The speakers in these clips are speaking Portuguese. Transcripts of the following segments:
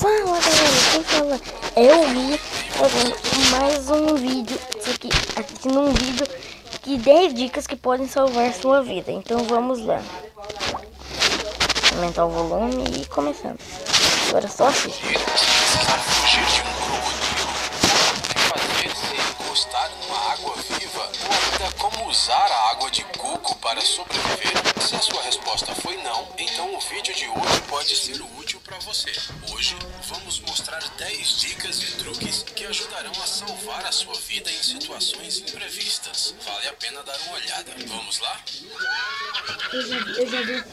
Fala galera, quem fala é o Gui, fazendo mais um vídeo, aqui num vídeo de 10 dicas que podem salvar sua vida. Então vamos lá, aumentar o volume e começando. Agora só assiste. Fugir de um crocodilo, fazer-se encostar numa água viva, ou ainda como usar a água de coco para sobreviver. Se a sua resposta foi não, então o vídeo de hoje pode ser útil para você. Hoje vamos mostrar 10 dicas e truques que ajudarão a salvar a sua vida em situações imprevistas. Vale a pena dar uma olhada. Vamos lá? Eu já vi.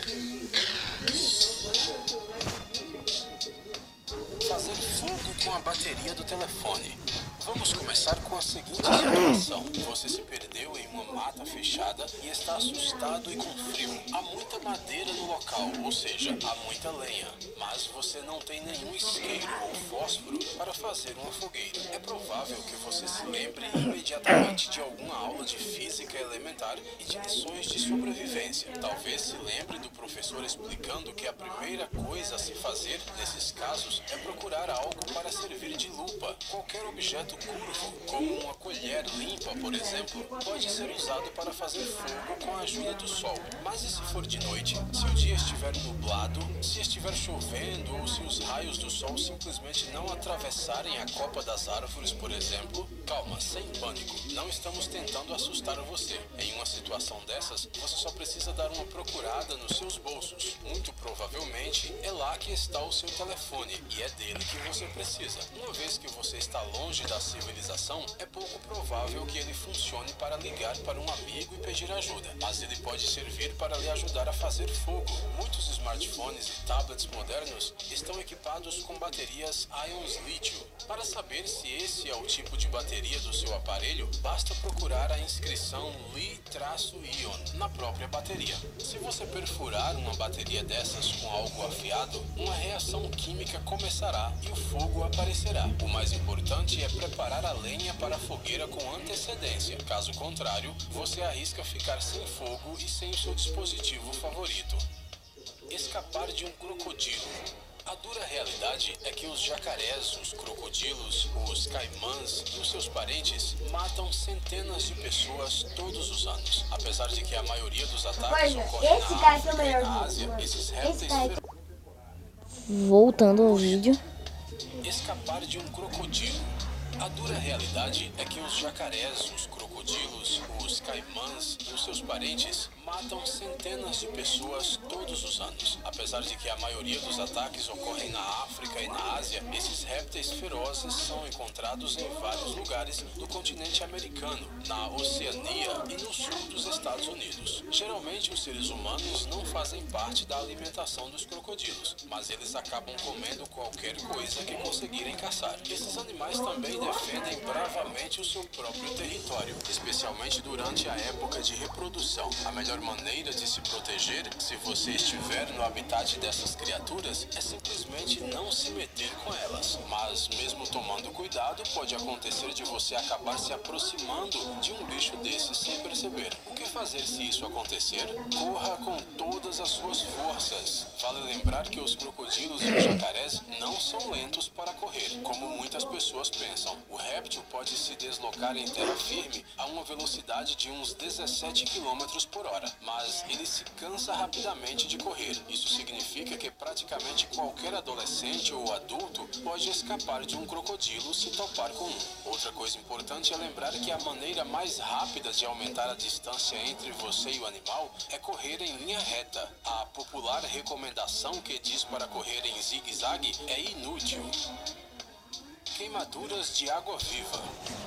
Fazer fogo com a bateria do telefone. Vamos começar com a seguinte situação. Você se perdeu em uma mata fechada e está assustado e com frio. Há muita madeira no local, ou seja, há muita lenha. Mas você não tem nenhum isqueiro ou fósforo para fazer uma fogueira. É provável que você se lembre imediatamente de alguma aula de física elementar e de lições de sobrevivência. Talvez se lembre do professor explicando que a primeira coisa a se fazer nesses casos é procurar algo para servir de lupa. Qualquer objeto curvo, como uma colher limpa, por exemplo, pode ser usado para fazer fogo com a ajuda do sol. Mas e se for de noite? Se o dia estiver nublado, se estiver chovendo ou se os raios do sol simplesmente não atravessarem a copa das árvores, por exemplo? Calma, sem pânico. Não estamos tentando assustar você. Em uma situação dessas, você só precisa dar uma procurada nos seus bolsos. Muito provavelmente é lá que está o seu telefone e é dele que você precisa. Uma vez que você está longe da civilização, é pouco provável que ele funcione para ligar para um amigo e pedir ajuda, mas ele pode servir para lhe ajudar a fazer fogo. Muitos smartphones e tablets modernos estão equipados com baterias íons lítio. Para saber se esse é o tipo de bateria do seu aparelho, basta procurar a inscrição Li-ion na própria bateria. Se você perfurar uma bateria dessas com algo afiado, uma reação química começará e o fogo aparecerá. O mais importante é preparar a lenha para a fogueira com antecedência. Caso contrário, você arrisca ficar sem fogo e sem o seu dispositivo favorito. Escapar de um crocodilo. A dura realidade é que os jacarés, os crocodilos, os caimãs e os seus parentes matam centenas de pessoas todos os anos. Apesar de que a maioria dos ataques ocorrem na África e na Ásia, esses répteis... Voltando ao vídeo. Escapar de um crocodilo. A dura realidade é que os jacarés, os crocodilos, os caimãs e os seus parentes matam centenas de pessoas todos os anos. Apesar de que a maioria dos ataques ocorrem na África e na Ásia, esses répteis ferozes são encontrados em vários lugares do continente americano, na Oceania e no sul dos Estados Unidos. Geralmente os seres humanos não fazem parte da alimentação dos crocodilos, mas eles acabam comendo qualquer coisa que conseguirem caçar. Esses animais também defendem bravamente o seu próprio território, especialmente durante a época de reprodução. A melhor maneira de se proteger, se você estiver no habitat dessas criaturas, é simplesmente não se meter com elas. Mas mesmo tomando cuidado, pode acontecer de você acabar se aproximando de um bicho desses sem perceber. O que fazer se isso acontecer? Corra com todas as suas forças. Vale lembrar que os crocodilos e os jacarés não são lentos para correr, como muitas pessoas pensam. O réptil pode se deslocar em terra firme a uma velocidade de uns 17 km por hora, mas ele se cansa rapidamente de correr. Isso significa que praticamente qualquer adolescente ou adulto pode escapar de um crocodilo se topar com um. Outra coisa importante é lembrar que a maneira mais rápida de aumentar a distância entre você e o animal é correr em linha reta. A popular recomendação que diz para correr em zigue-zague é inútil. Queimaduras de água viva.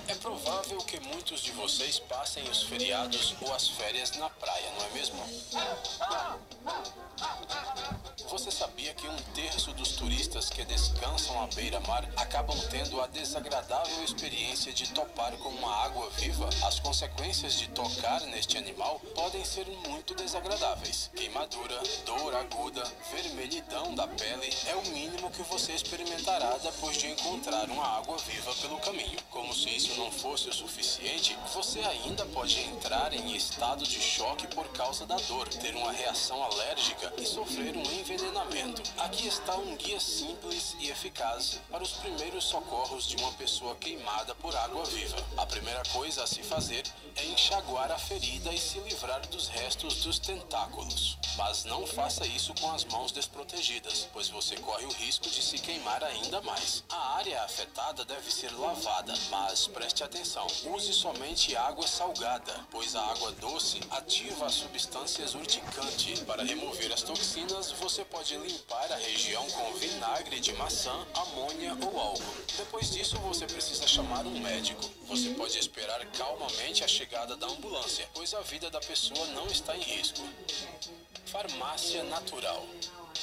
É provável que muitos de vocês passem os feriados ou as férias na praia, não é mesmo? Você sabia que 1/3 dos turistas que descansam à beira-mar acabam tendo a desagradável experiência de topar com uma água viva? As consequências de tocar neste animal podem ser muito desagradáveis. Queimadura, dor aguda, vermelhidão da pele é o mínimo que você experimentará depois de encontrar uma água viva pelo caminho. Como se isso não fosse o suficiente, você ainda pode entrar em estado de choque por causa da dor, ter uma reação alérgica e sofrer um envenenamento. Aqui está um guia simples simples e eficaz para os primeiros socorros de uma pessoa queimada por água viva. A primeira coisa a se fazer é enxaguar a ferida e se livrar dos restos dos tentáculos. Mas não faça isso com as mãos desprotegidas, pois você corre o risco de se queimar ainda mais. A área afetada deve ser lavada, mas preste atenção, use somente água salgada, pois a água doce ativa as substâncias urticantes. Para remover as toxinas, você pode limpar a região com vinagre de maçã, amônia ou álcool. Depois disso, você precisa chamar um médico. Você pode esperar calmamente a chegada da ambulância, pois a vida da pessoa não está em risco. Farmácia natural.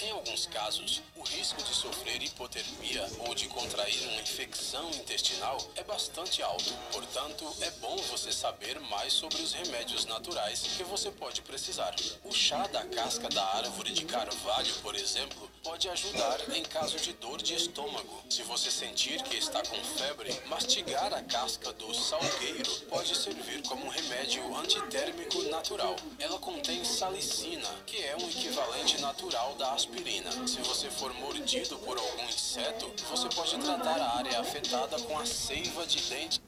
Em alguns casos, o risco de sofrer hipotermia ou de contrair uma infecção intestinal é bastante alto. Portanto, é bom você saber mais sobre os remédios naturais que você pode precisar. O chá da casca da árvore de carvalho, por exemplo, pode ajudar em caso de dor de estômago. Se você sentir que está com febre, mastigar a casca do salgueiro pode servir como um remédio antitérmico natural. Ela contém salicina, que é um equivalente natural da aspirina. Se você for mordido por algum inseto, você pode tratar a área afetada com a seiva de dente.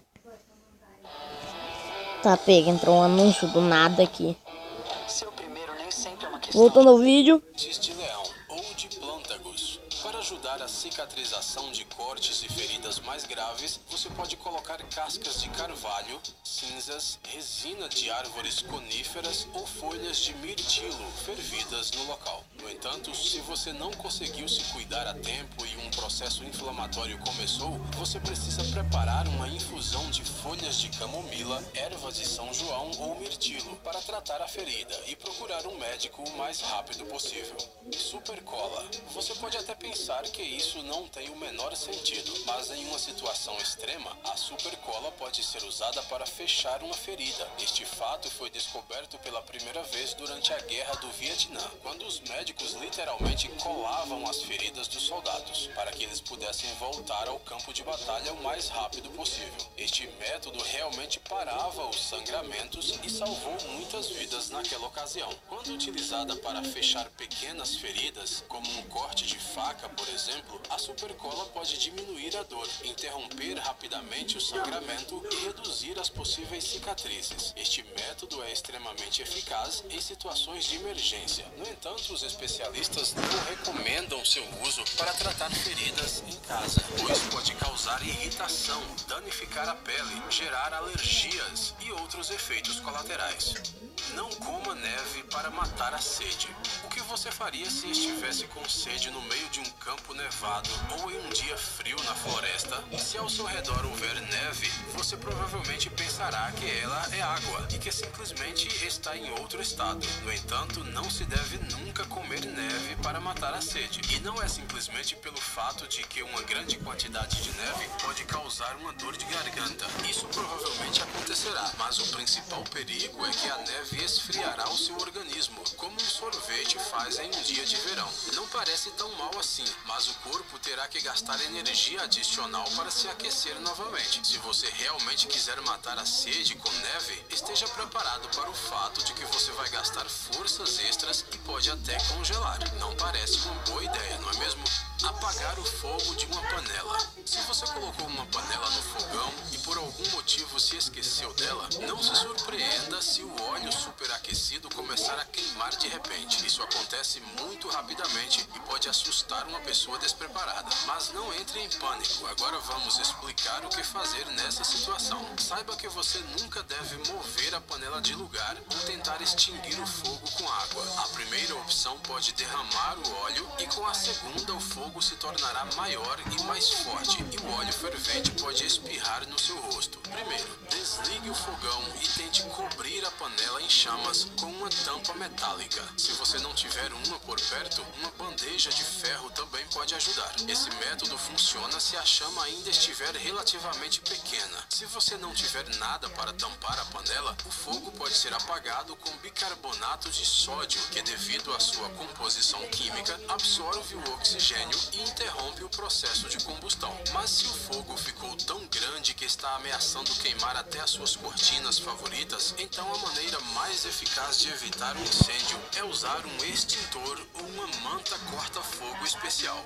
Tá, pega, entrou um anúncio do nada aqui. Seu primeiro nem sempre é uma questão Voltando ao vídeo. De leão ou de plântagos. Para ajudar a cicatrização de cortes e feridas mais graves, você pode colocar cascas de carvalho, cinzas, resina de árvores coníferas ou folhas de mirtilo fervidas no local. No entanto, se você não conseguiu se cuidar a tempo e um processo inflamatório começou, você precisa preparar uma infusão de folhas de camomila, ervas de São João ou mirtilo para tratar a ferida e procurar um médico o mais rápido possível. Supercola. Você pode até pensar que isso não tem o menor sentido, mas em uma situação extrema, a supercola pode ser usada para fechar uma ferida. Este fato foi descoberto pela primeira vez durante a Guerra do Vietnã, quando os médicos literalmente colavam as feridas dos soldados, para que eles pudessem voltar ao campo de batalha o mais rápido possível. Este método realmente parava os sangramentos e salvou muitas vidas naquela ocasião. Quando utilizada para fechar pequenas feridas, como um corte de faca, por exemplo, a supercola pode diminuir a dor, interromper rapidamente o sangramento e reduzir as possíveis cicatrizes. Este método é extremamente eficaz em situações de emergência. No entanto, os especialistas não recomendam seu uso para tratar feridas em casa, pois pode causar irritação, danificar a pele, gerar alergias e outros efeitos colaterais. Não coma neve para matar a sede. O que você faria se estivesse com sede no meio de um campo nevado ou em um dia frio na floresta? Se ao seu redor houver neve, você provavelmente pensará que ela é água e que simplesmente está em outro estado. No entanto, não se deve nunca comer neve para matar a sede. E não é simplesmente pelo fato de que uma grande quantidade de neve pode causar uma dor de garganta. Isso provavelmente acontecerá, mas o principal perigo é que a neve esfriará o seu organismo, como um sorvete faz em um dia de verão. Não parece tão mal assim, mas o corpo terá que gastar energia adicional para se aquecer novamente. Se você realmente quiser matar a sede com neve, esteja preparado para o fato de que você vai gastar forças extras e pode até congelar. Não parece uma boa ideia, não é mesmo? Apagar o fogo de uma panela. Se você colocou uma panela no fogão e por algum motivo se esqueceu dela, não se surpreenda se o óleo superaquecido começar a queimar de repente. Isso acontece muito rapidamente e pode assustar uma pessoa despreparada. Mas não entre em pânico. Agora vamos explicar o que fazer nessa situação. Saiba que você nunca deve mover a panela de lugar ou tentar extinguir o fogo com água. A primeira opção pode derramar o óleo e com a segunda o fogo se tornará maior e mais forte e o óleo fervente pode espirrar no seu rosto. Primeiro, desligue o fogão e tente cobrir a panela em chamas com uma tampa metálica. Se você não tiver uma por perto, uma bandeja de ferro também pode ajudar. Esse método funciona se a chama ainda estiver relativamente pequena. Se você não tiver nada para tampar a panela, o fogo pode ser apagado com bicarbonato de sódio, que devido à sua composição química, absorve o oxigênio e interrompe o processo de combustão. Mas se o fogo ficou tão grande que está ameaçando queimar até as suas cortinas favoritas, então a maneira mais eficaz de evitar um incêndio é usar um extintor ou uma manta corta-fogo especial.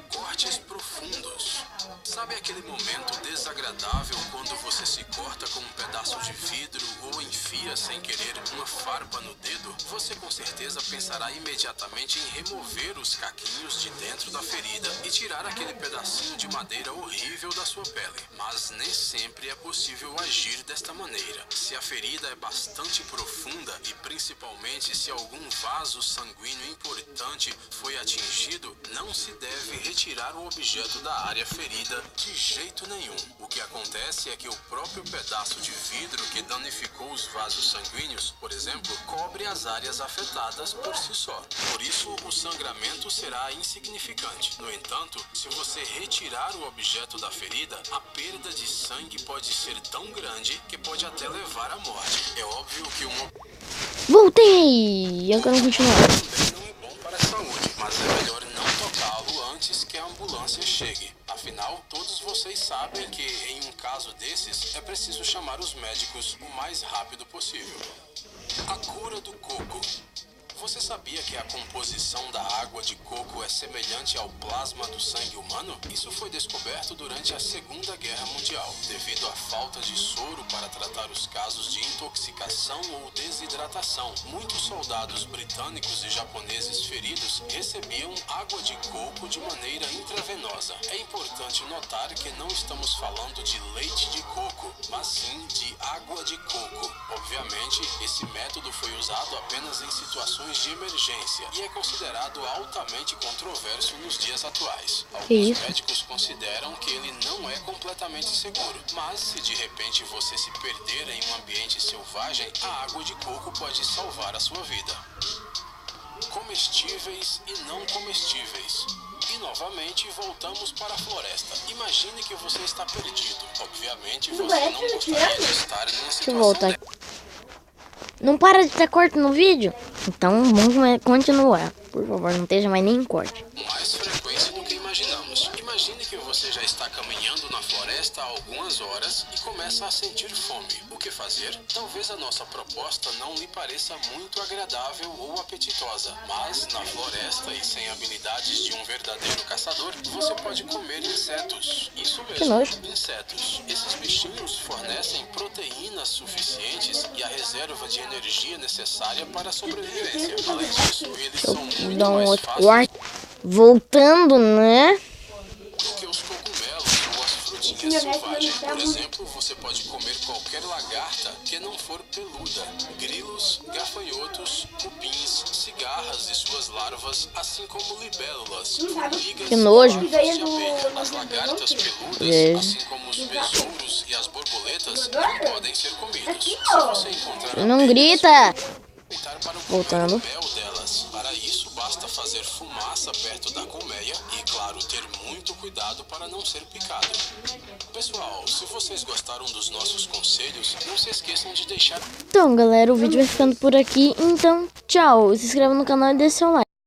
Cortes profundos. Sabe aquele momento desagradável quando você se corta com um pedaço de vidro ou enfia sem querer uma farpa no dedo? Você com certeza pensará imediatamente em remover os caquinhos de dentro da ferida e tirar aquele pedacinho de madeira horrível da sua pele. Mas nem sempre é possível agir desta maneira. Se a ferida é bastante profunda e principalmente se algum vaso sanguíneo importante foi atingido, não se deve retirar o objeto da área ferida de jeito nenhum. O que acontece é que o próprio pedaço de vidro que danificou os vasos sanguíneos, por exemplo, cobre as áreas afetadas por si só. Por isso, o sangramento será insignificante. No entanto, se você retirar o objeto da ferida, a perda de sangue pode ser tão grande que pode até levar à morte. É óbvio que Voltei! Agora vamos continuar. também não é bom para a saúde, mas é melhor não tocá-lo antes que a ambulância chegue. Afinal, todos vocês sabem que em um caso desses é preciso chamar os médicos o mais rápido possível. A cura do coco. Você sabia que a composição da água de coco é semelhante ao plasma do sangue humano? Isso foi descoberto durante a Segunda Guerra Mundial. Devido à falta de soro para tratar os casos de intoxicação ou desidratação, muitos soldados britânicos e japoneses feridos recebiam água de coco de maneira intravenosa. É importante notar que não estamos falando de leite de coco, mas sim de água de coco. Obviamente, esse método foi usado apenas em situações de emergência e é considerado altamente controverso nos dias atuais. Alguns médicos consideram que ele não é completamente seguro, mas se de repente você se perder em um ambiente selvagem, a água de coco pode salvar a sua vida. Comestíveis e não comestíveis. E novamente voltamos para a floresta. Imagine que você está perdido. Obviamente você não gostaria de estar numa situação dessa. Não para de ter corte no vídeo? Então vamos continuar. Por favor, não esteja mais nem em corte. Mais frequência do que imaginamos. Imagine que você já está caminhando na floresta há algumas horas e começa a sentir fome. O que fazer? Talvez a nossa proposta não lhe pareça muito agradável ou apetitosa, mas na floresta e sem habilidades de um verdadeiro caçador, você pode comer insetos. Isso mesmo, insetos. Esses bichinhos fornecem proteínas suficientes e a reserva de energia necessária para a sobrevivência. Além disso, eles são muito mais fáceis Voltando, né? do que os cogumelos ou as frutinhas selvagens. Por exemplo, você pode comer qualquer lagarta que não for peluda. Grilos, gafanhotos, cupins, cigarras e suas larvas, assim como libélulas, formigas, que nojo. larvas de abelha. As lagartas peludas, assim como os besouros e as borboletas, não podem ser comidos. Se você encontrar Não grita! Voltando. mel delas. Para isso, basta fazer fumaça perto da colmeia e, claro, ter muito cuidado para não ser picado. Pessoal, se vocês gostaram dos nossos conselhos, não se esqueçam de deixar... Então, galera, o vídeo vai ficando por aqui. Então, tchau. Se inscreva no canal e deixe seu like.